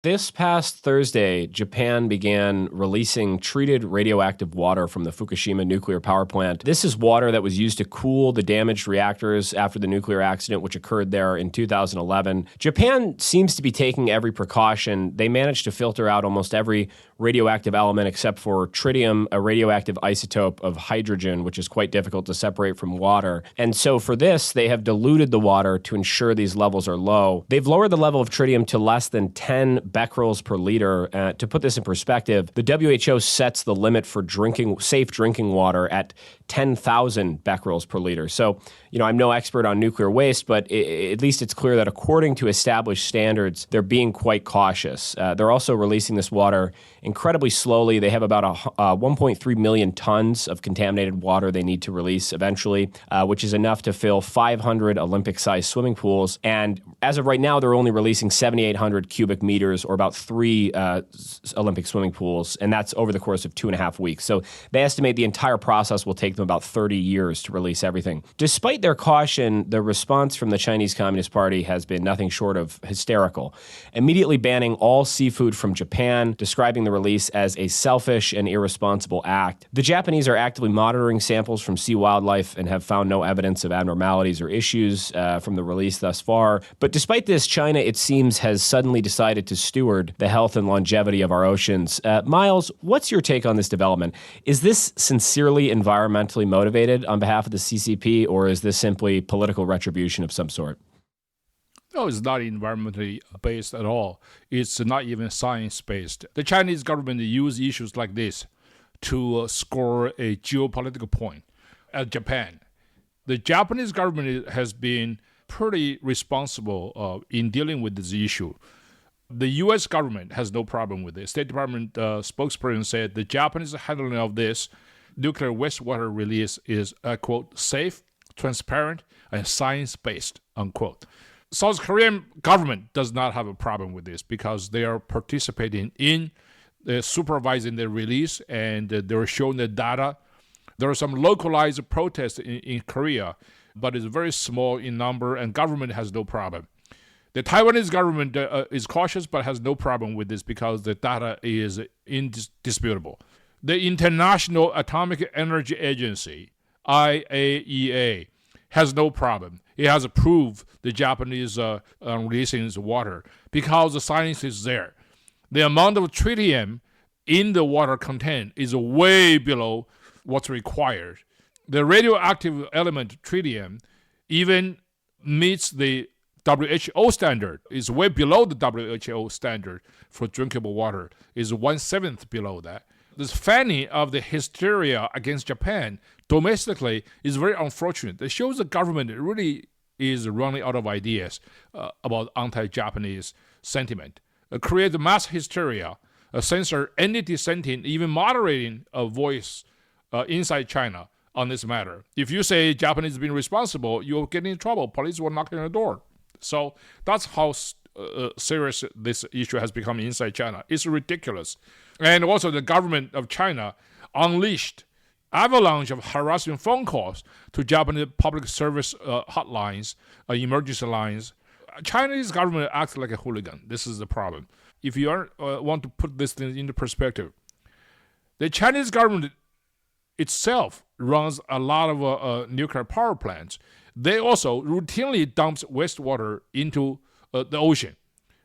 This past Thursday, Japan began releasing treated radioactive water from the Fukushima nuclear power plant. This is water that was used to cool the damaged reactors after the nuclear accident, which occurred there in 2011. Japan seems to be taking every precaution. They managed to filter out almost every radioactive element except for tritium, a radioactive isotope of hydrogen, which is quite difficult to separate from water. And so for this, they have diluted the water to ensure these levels are low. They've lowered the level of tritium to less than 10 becquerels per liter. To put this in perspective, the WHO sets the limit for safe drinking water at 10,000 becquerels per liter. So, I'm no expert on nuclear waste, but at least it's clear that according to established standards, they're being quite cautious. They're also releasing this water incredibly slowly. They have about 1.3 million tons of contaminated water they need to release eventually, which is enough to fill 500 Olympic-sized swimming pools. And as of right now, they're only releasing 7,800 cubic meters, or about 3 Olympic swimming pools, and that's over the course of 2.5 weeks. So they estimate the entire process will take them about 30 years to release everything. Despite their caution, the response from the Chinese Communist Party has been nothing short of hysterical, immediately banning all seafood from Japan, describing the release as a selfish and irresponsible act. The Japanese are actively monitoring samples from sea wildlife and have found no evidence of abnormalities or issues from the release thus far. But despite this, China, it seems, has suddenly decided to steward the health and longevity of our oceans. Miles, what's your take on this development? Is this sincerely environmentally motivated on behalf of the CCP, or is this simply political retribution of some sort? No, it's not environmentally based at all. It's not even science-based. The Chinese government use issues like this to score a geopolitical point at Japan. The Japanese government has been pretty responsible in dealing with this issue. The U.S. government has no problem with this. State Department spokesperson said the Japanese handling of this nuclear wastewater release is, quote, safe, transparent, and science-based, unquote. South Korean government does not have a problem with this because they are participating in supervising the release, and they're showing the data. There are some localized protests in Korea, but it's very small in number, and government has no problem. The Taiwanese government is cautious but has no problem with this because the data is indisputable. The International Atomic Energy Agency, IAEA, has no problem. It has approved the Japanese releasing its water because the science is there. The amount of tritium in the water contained is way below what's required. The radioactive element tritium even meets the WHO standard, is way below the WHO standard for drinkable water, is 1/7 below that. This fanning of the hysteria against Japan domestically is very unfortunate. It shows the government really is running out of ideas about anti-Japanese sentiment. Create mass hysteria, censor any dissenting, even moderating a voice inside China on this matter. If you say Japanese have been responsible, you'll get in trouble. Police will knock on your door. So that's how serious this issue has become inside China. It's ridiculous. And also the government of China unleashed avalanche of harassing phone calls to Japanese public service hotlines, emergency lines. Chinese government acts like a hooligan. This is the problem. If you want to put this thing into perspective, the Chinese government itself runs a lot of nuclear power plants. They also routinely dumps wastewater into the ocean.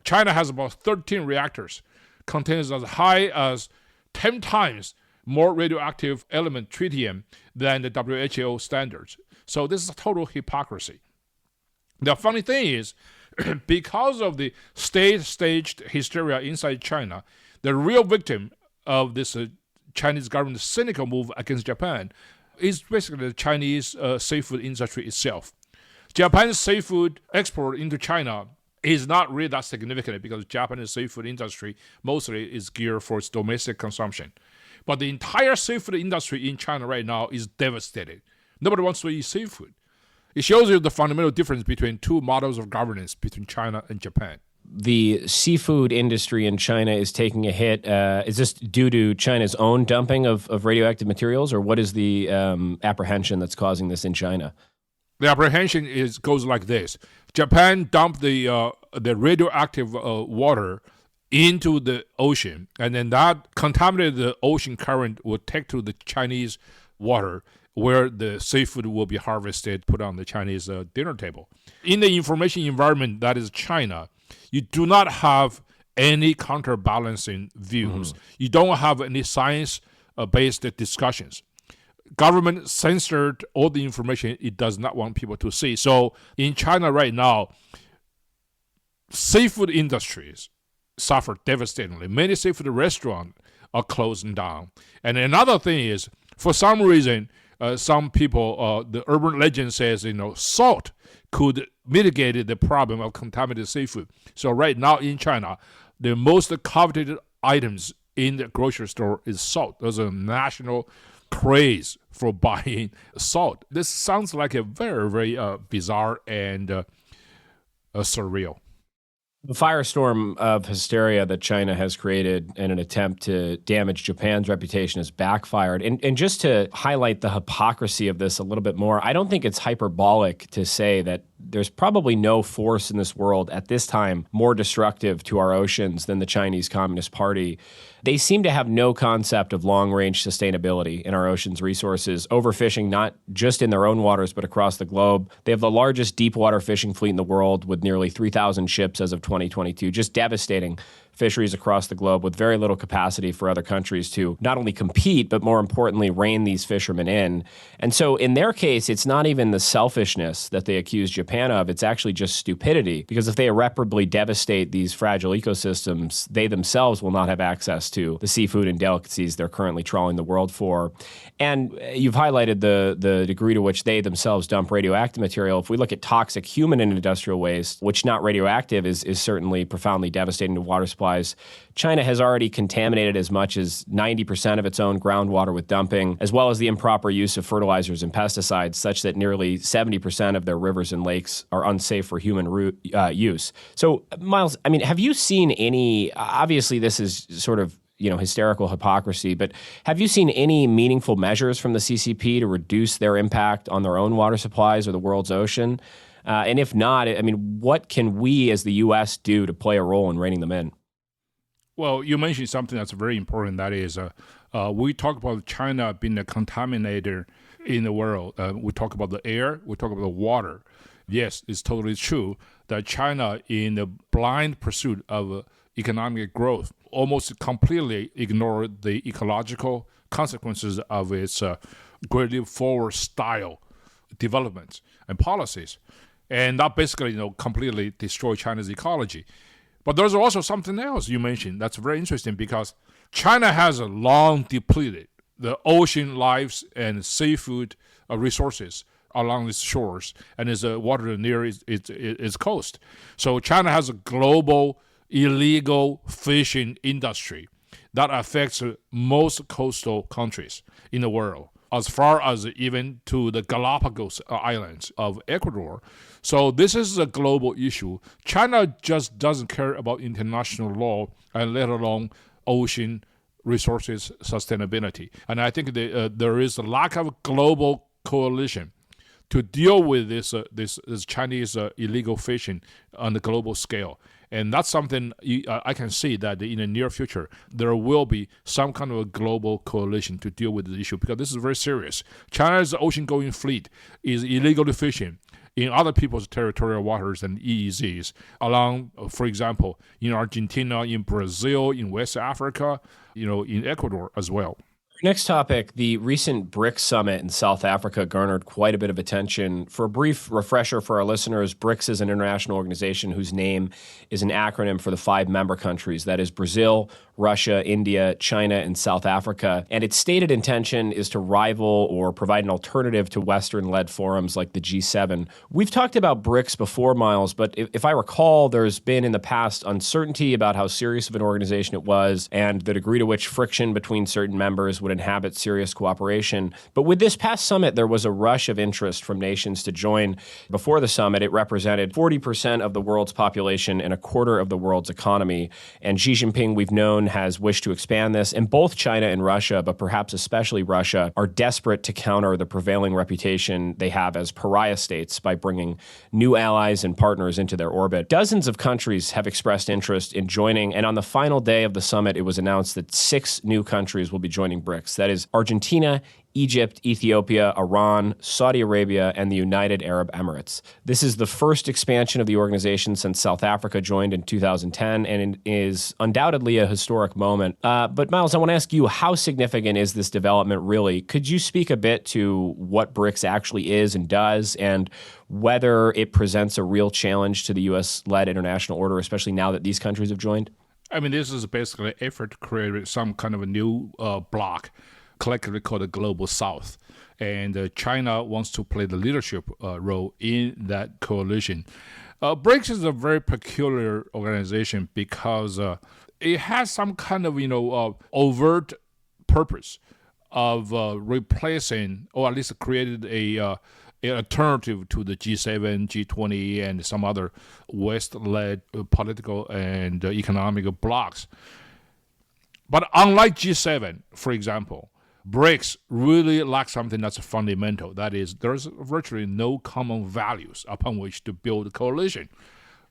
China has about 13 reactors, contains as high as 10 times more radioactive element tritium than the WHO standards. So this is a total hypocrisy. The funny thing is, because of the state-staged hysteria inside China, the real victim of this Chinese government's cynical move against Japan is basically the Chinese seafood industry itself. Japan's seafood export into China is not really that significant because Japanese seafood industry mostly is geared for its domestic consumption. But the entire seafood industry in China right now is devastated. Nobody wants to eat seafood. It shows you the fundamental difference between two models of governance between China and Japan. The seafood industry in China is taking a hit. Is this due to China's own dumping of radioactive materials, or what is the apprehension that's causing this in China? The apprehension goes like this. Japan dumped the radioactive water into the ocean, and then that contaminated ocean current will take to the Chinese water, where the seafood will be harvested, put on the Chinese dinner table. In the information environment that is China, you do not have any counterbalancing views. You don't have any science-based discussions. Government censored all the information it does not want people to see. So in China right now, seafood industries suffer devastatingly. Many seafood restaurants are closing down. And another thing is, for some reason, some people, the urban legend says, salt could mitigate the problem of contaminated seafood. So right now in China, the most coveted items in the grocery store is salt. There's a national craze for buying salt. This sounds like a very, very bizarre and surreal. The firestorm of hysteria that China has created in an attempt to damage Japan's reputation has backfired. And just to highlight the hypocrisy of this a little bit more, I don't think it's hyperbolic to say that there's probably no force in this world at this time more destructive to our oceans than the Chinese Communist Party. They seem to have no concept of long-range sustainability in our oceans resources, overfishing not just in their own waters but across the globe. They have the largest deep-water fishing fleet in the world with nearly 3,000 ships as of 2022, just devastating fisheries across the globe with very little capacity for other countries to not only compete, but more importantly, rein these fishermen in. And so in their case, it's not even the selfishness that they accuse Japan of, it's actually just stupidity. Because if they irreparably devastate these fragile ecosystems, they themselves will not have access to the seafood and delicacies they're currently trawling the world for. And you've highlighted the degree to which they themselves dump radioactive material. If we look at toxic human and industrial waste, which not radioactive is certainly profoundly devastating to water supplies, China has already contaminated as much as 90% of its own groundwater with dumping, as well as the improper use of fertilizers and pesticides, such that nearly 70% of their rivers and lakes are unsafe for human use. So, Miles, I mean, have you seen any, obviously this is sort of hysterical hypocrisy, but have you seen any meaningful measures from the CCP to reduce their impact on their own water supplies or the world's ocean? And if not, I mean, what can we as the U.S. do to play a role in reining them in? Well, you mentioned something that's very important. That is, we talk about China being a contaminator in the world. We talk about the air. We talk about the water. Yes, it's totally true that China, in the blind pursuit of economic growth, almost completely ignored the ecological consequences of its Great Leap Forward style developments and policies. And that basically, completely destroyed China's ecology. But there's also something else you mentioned that's very interesting, because China has long depleted the ocean lives and seafood resources along its shores and its water near its coast. So China has a global illegal fishing industry that affects most coastal countries in the world, as far as even to the Galapagos Islands of Ecuador. So this is a global issue. China just doesn't care about international law, and let alone ocean resources sustainability. And I think there is a lack of global coalition to deal with this Chinese illegal fishing on the global scale. And that's something I can see that in the near future, there will be some kind of a global coalition to deal with the issue, because this is very serious. China's ocean-going fleet is illegally fishing in other people's territorial waters and EEZs, along, for example, in Argentina, in Brazil, in West Africa, in Ecuador as well. Next topic, the recent BRICS summit in South Africa garnered quite a bit of attention. For a brief refresher for our listeners, BRICS is an international organization whose name is an acronym for the 5 member countries. That is Brazil, Russia, India, China, and South Africa. And its stated intention is to rival or provide an alternative to Western-led forums like the G7. We've talked about BRICS before, Miles, but if I recall, there's been in the past uncertainty about how serious of an organization it was and the degree to which friction between certain members would inhabit serious cooperation. But with this past summit, there was a rush of interest from nations to join. Before the summit, it represented 40% of the world's population and a quarter of the world's economy. And Xi Jinping, we've known, has wished to expand this. And both China and Russia, but perhaps especially Russia, are desperate to counter the prevailing reputation they have as pariah states by bringing new allies and partners into their orbit. Dozens of countries have expressed interest in joining, and on the final day of the summit, it was announced that 6 new countries will be joining BRICS. That is Argentina, Egypt, Ethiopia, Iran, Saudi Arabia, and the United Arab Emirates. This is the first expansion of the organization since South Africa joined in 2010, and it is undoubtedly a historic moment. But Miles, I want to ask you, how significant is this development really? Could you speak a bit to what BRICS actually is and does, and whether it presents a real challenge to the U.S.-led international order, especially now that these countries have joined? I mean, this is basically an effort to create some kind of a new bloc, collectively called the Global South. And China wants to play the leadership role in that coalition. BRICS is a very peculiar organization because it has some kind of, overt purpose of replacing, or at least created an alternative to the G7, G20, and some other West-led political and economic blocs. But unlike G7, for example, BRICS really lack something that's fundamental. That is, there's virtually no common values upon which to build a coalition.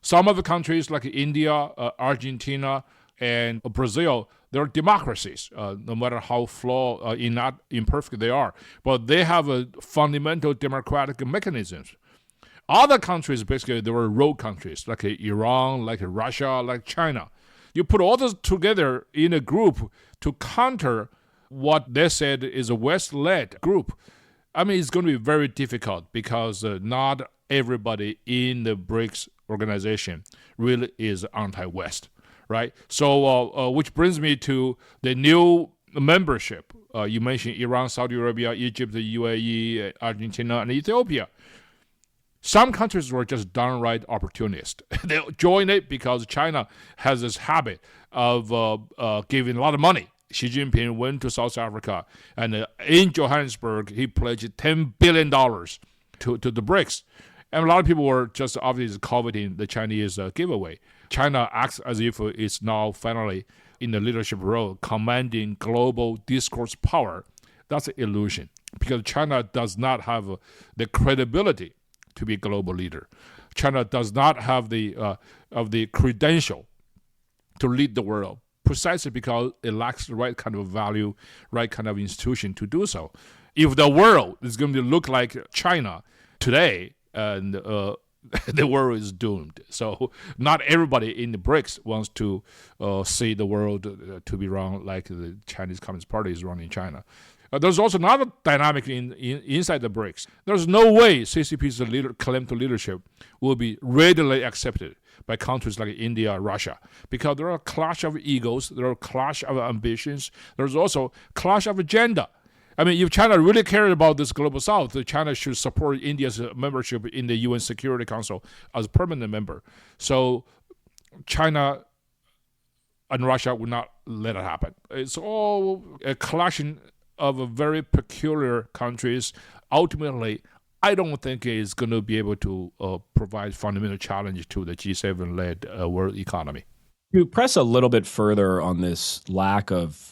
Some of the countries like India, Argentina, and Brazil, they're democracies, no matter how flawed, imperfect they are. But they have a fundamental democratic mechanisms. Other countries, basically, they were rogue countries, like Iran, like Russia, like China. You put all those together in a group to counter what they said is a West-led group. I mean, it's going to be very difficult because not everybody in the BRICS organization really is anti-West, right? So, which brings me to the new membership. You mentioned Iran, Saudi Arabia, Egypt, the UAE, Argentina, and Ethiopia. Some countries were just downright opportunist. They joined it because China has this habit of giving a lot of money. Xi Jinping went to South Africa, and in Johannesburg, he pledged $10 billion to the BRICS. And a lot of people were just obviously coveting the Chinese giveaway. China acts as if it's now finally in the leadership role, commanding global discourse power. That's an illusion, because China does not have the credibility to be a global leader. China does not have the credential to lead the world, precisely because it lacks the right kind of value, right kind of institution to do so. If the world is going to look like China today, and the world is doomed. So not everybody in the BRICS wants to see the world to be run like the Chinese Communist Party is running China. There's also another dynamic inside the BRICS. There's no way CCP's claim to leadership will be readily accepted by countries like India, Russia, because there are a clash of egos, there are a clash of ambitions, there's also clash of agenda. I mean, if China really cared about this global south, China should support India's membership in the UN Security Council as a permanent member. So China and Russia would not let it happen. It's all a clashing of very peculiar countries. Ultimately, I don't think it's going to be able to provide fundamental challenge to the G7-led world economy. To press a little bit further on this lack of,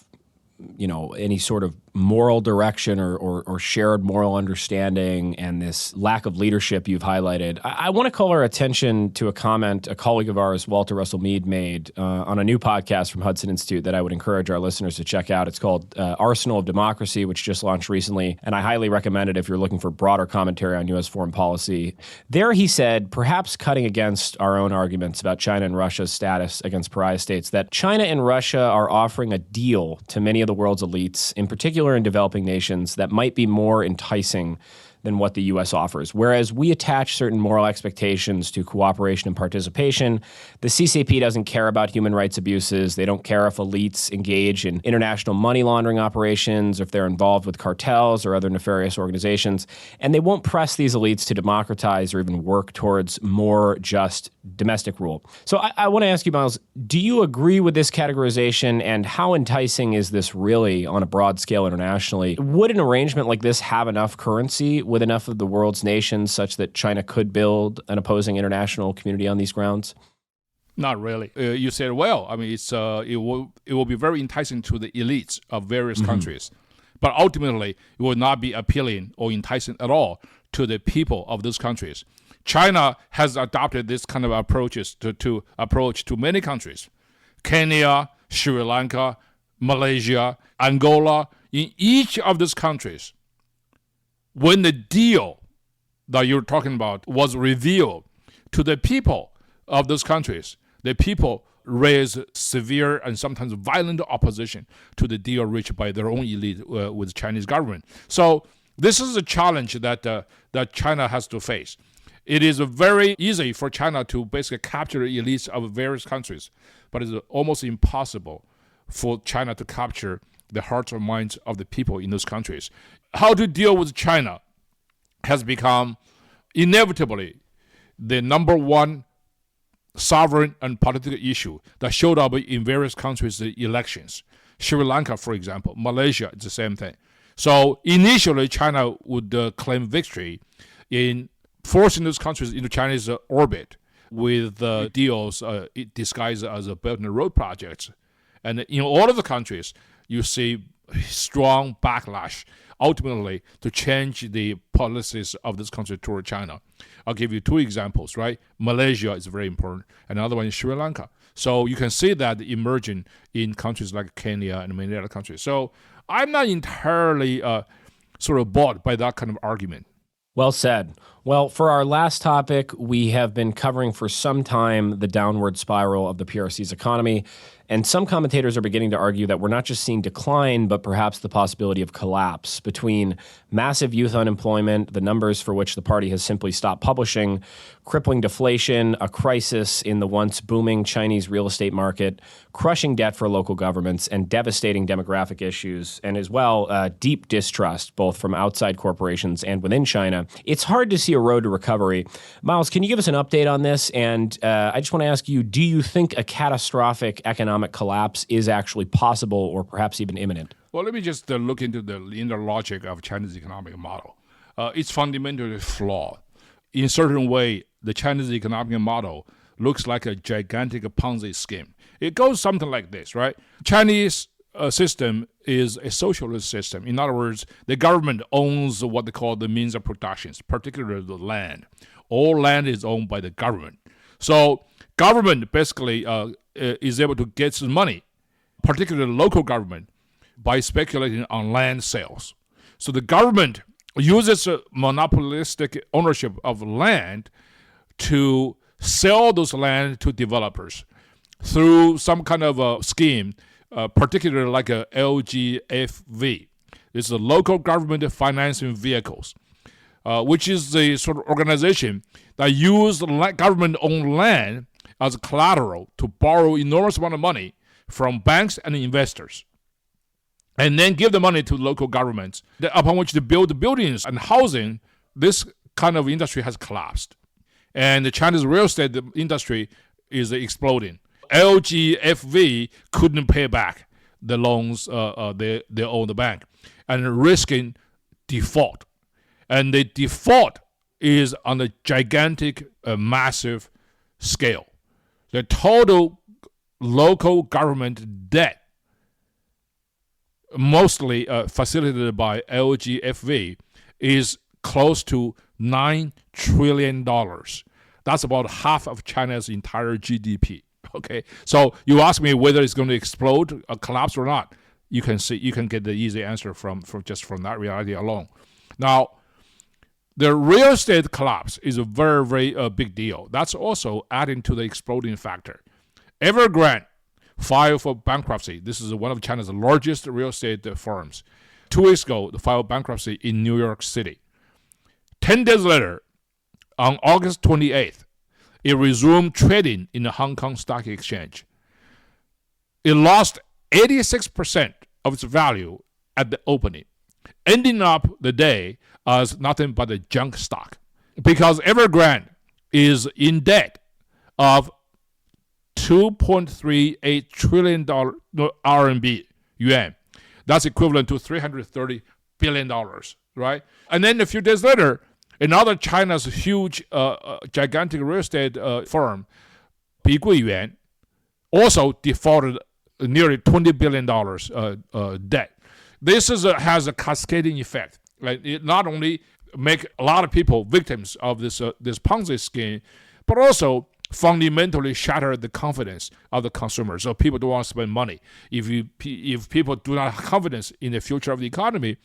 any sort of moral direction or shared moral understanding and this lack of leadership you've highlighted, I want to call our attention to a comment a colleague of ours, Walter Russell Mead, made on a new podcast from Hudson Institute that I would encourage our listeners to check out. It's called Arsenal of Democracy, which just launched recently, and I highly recommend it if you're looking for broader commentary on U.S. foreign policy. There he said, perhaps cutting against our own arguments about China and Russia's status against pariah states, that China and Russia are offering a deal to many of the world's elites, in particular in developing nations, that might be more enticing than what the U.S. offers. Whereas we attach certain moral expectations to cooperation and participation, the CCP doesn't care about human rights abuses. They don't care if elites engage in international money laundering operations, or if they're involved with cartels or other nefarious organizations. And they won't press these elites to democratize or even work towards more just domestic rule. So I want to ask you, Miles, do you agree with this categorization, and how enticing is this really on a broad scale internationally? Would an arrangement like this have enough currency with enough of the world's nations such that China could build an opposing international community on these grounds? Not really. You said well. I mean, it will be very enticing to the elites of various countries, but ultimately it will not be appealing or enticing at all to the people of those countries. China has adopted this kind of approaches to approach to many countries. Kenya, Sri Lanka, Malaysia, Angola. In each of these countries, when the deal that you're talking about was revealed to the people of those countries, the people raised severe and sometimes violent opposition to the deal reached by their own elite with the Chinese government. So this is a challenge that China has to face. It is very easy for China to basically capture the elites of various countries, but it's almost impossible for China to capture the hearts or minds of the people in those countries. How to deal with China has become inevitably the number one sovereign and political issue that showed up in various countries' elections. Sri Lanka, for example, Malaysia, it's the same thing. So initially, China would claim victory in forcing those countries into Chinese orbit with deals disguised as a Belt and Road projects. And in all of the countries, you see strong backlash, ultimately, to change the policies of this country toward China. I'll give you two examples, right? Malaysia is very important, and another one is Sri Lanka. So you can see that emerging in countries like Kenya and many other countries. So I'm not entirely sort of bought by that kind of argument. Well said. Well, for our last topic, we have been covering for some time the downward spiral of the PRC's economy, and some commentators are beginning to argue that we're not just seeing decline, but perhaps the possibility of collapse between massive youth unemployment, the numbers for which the party has simply stopped publishing, crippling deflation, a crisis in the once booming Chinese real estate market, crushing debt for local governments, and devastating demographic issues, and as well, deep distrust, both from outside corporations and within China. It's hard to see a road to recovery. Miles, can you give us an update on this? And I just want to ask you, do you think a catastrophic economic collapse is actually possible or perhaps even imminent? Well, let me just look into the inner logic of Chinese economic model. It's fundamentally flawed. In a certain way, the Chinese economic model looks like a gigantic Ponzi scheme. It goes something like this, right? Chinese system is a socialist system. In other words, the government owns what they call the means of production, particularly the land. All land is owned by the government. So government basically is able to get some money, particularly local government, by speculating on land sales. So the government uses monopolistic ownership of land to sell those land to developers through some kind of a scheme, particularly like a LGFV. It's a local government financing vehicles, which is the sort of organization that uses government-owned land as collateral to borrow enormous amount of money from banks and investors, and then give the money to local governments, upon which they build the buildings and housing. This kind of industry has collapsed, and the Chinese real estate industry is exploding. LGFV couldn't pay back the loans they owe the bank, and risking default. And the default is on a gigantic, massive scale. The total local government debt, mostly facilitated by LGFV, is close to $9 trillion. That's about half of China's entire GDP. Okay, so you ask me whether it's going to explode, collapse or not. You can get the easy answer from that reality alone. Now, the real estate collapse is a very, very big deal. That's also adding to the exploding factor. Evergrande filed for bankruptcy. This is one of China's largest real estate firms. 2 weeks ago, they filed bankruptcy in New York City. 10 days later, on August 28th, it resumed trading in the Hong Kong Stock Exchange. It lost 86% of its value at the opening, ending up the day as nothing but a junk stock. Because Evergrande is in debt of $2.38 trillion RMB yuan. That's equivalent to $330 billion, right? And then a few days later, another China's huge, gigantic real estate firm, Bi Gui Yuan, also defaulted nearly $20 billion debt. This has a cascading effect. Right? It not only make a lot of people victims of this Ponzi scheme, but also fundamentally shatter the confidence of the consumer. So people don't want to spend money. If people do not have confidence in the future of the economy,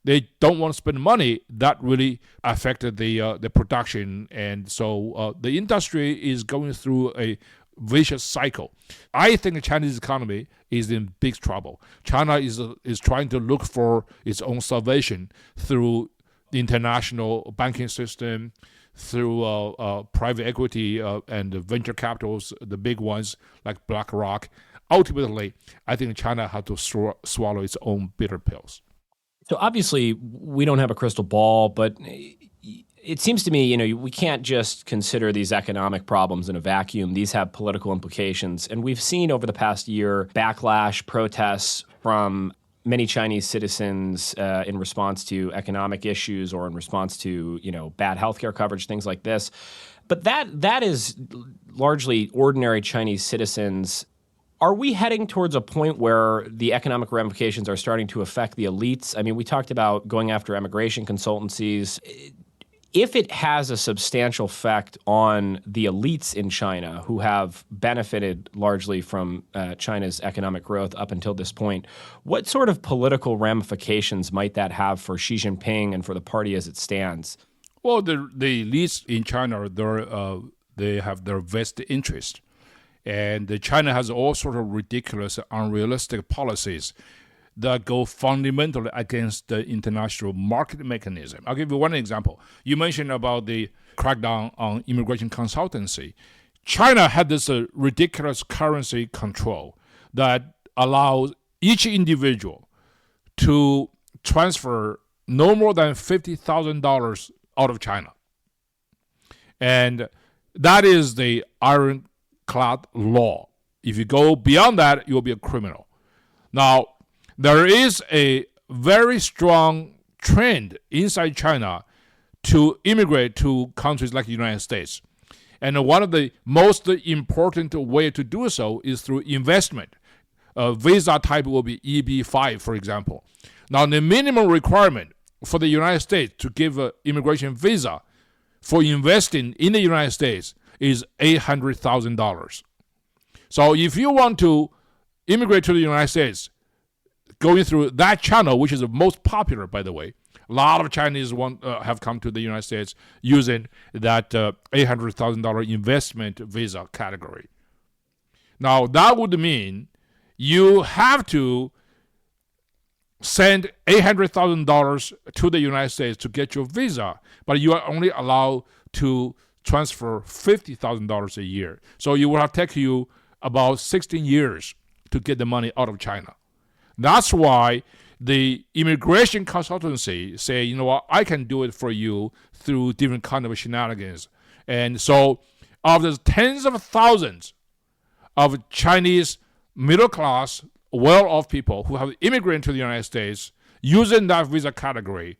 they don't want to spend money. That really affected the production, and so the industry is going through a vicious cycle. I think the Chinese economy is in big trouble. China is trying to look for its own salvation through the international banking system, through private equity and venture capitals, the big ones like BlackRock. Ultimately, I think China has to swallow its own bitter pills. So obviously, we don't have a crystal ball, but it seems to me, we can't just consider these economic problems in a vacuum. These have political implications. And we've seen over the past year backlash, protests from many Chinese citizens in response to economic issues or in response to, bad healthcare coverage, things like this. But that is largely ordinary Chinese citizens. Are we heading towards a point where the economic ramifications are starting to affect the elites? I mean, we talked about going after immigration consultancies. If it has a substantial effect on the elites in China who have benefited largely from China's economic growth up until this point, what sort of political ramifications might that have for Xi Jinping and for the party as it stands? Well, the elites in China, they have their vested interest. And China has all sorts of ridiculous, unrealistic policies that go fundamentally against the international market mechanism. I'll give you one example. You mentioned about the crackdown on immigration consultancy. China had this ridiculous currency control that allows each individual to transfer no more than $50,000 out of China. And that is the ironclad law. If you go beyond that, you'll be a criminal. Now, there is a very strong trend inside China to immigrate to countries like the United States. And one of the most important way to do so is through investment. Visa type will be EB-5, for example. Now, the minimum requirement for the United States to give an immigration visa for investing in the United States is $800,000. So if you want to immigrate to the United States, going through that channel, which is the most popular, by the way, a lot of Chinese have come to the United States using that $800,000 investment visa category. Now, that would mean you have to send $800,000 to the United States to get your visa, but you are only allowed to transfer $50,000 a year. So it will have taken you about 16 years to get the money out of China. That's why the immigration consultancy say, you know what, I can do it for you through different kind of shenanigans. And so of the tens of thousands of Chinese middle-class, well-off people who have immigrated to the United States using that visa category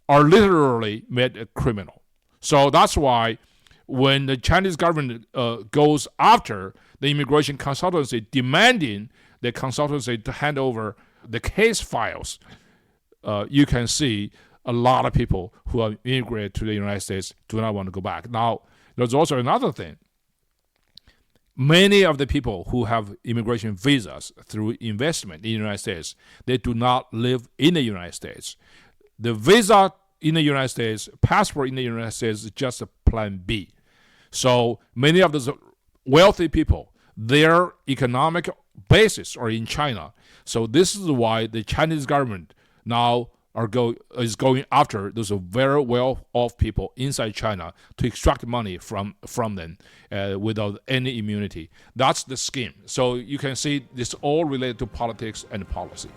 are literally made a criminal. So that's why when the Chinese government goes after the immigration consultancy demanding the consultancy to hand over the case files, you can see a lot of people who have immigrated to the United States do not want to go back. Now, there's also another thing. Many of the people who have immigration visas through investment in the United States, they do not live in the United States. The visa in the United States, passport in the United States is just a plan B. So many of those wealthy people, their economic basis are in China. So this is why the Chinese government now is going after those very well-off people inside China to extract money from them without any immunity. That's the scheme. So you can see this all related to politics and policy.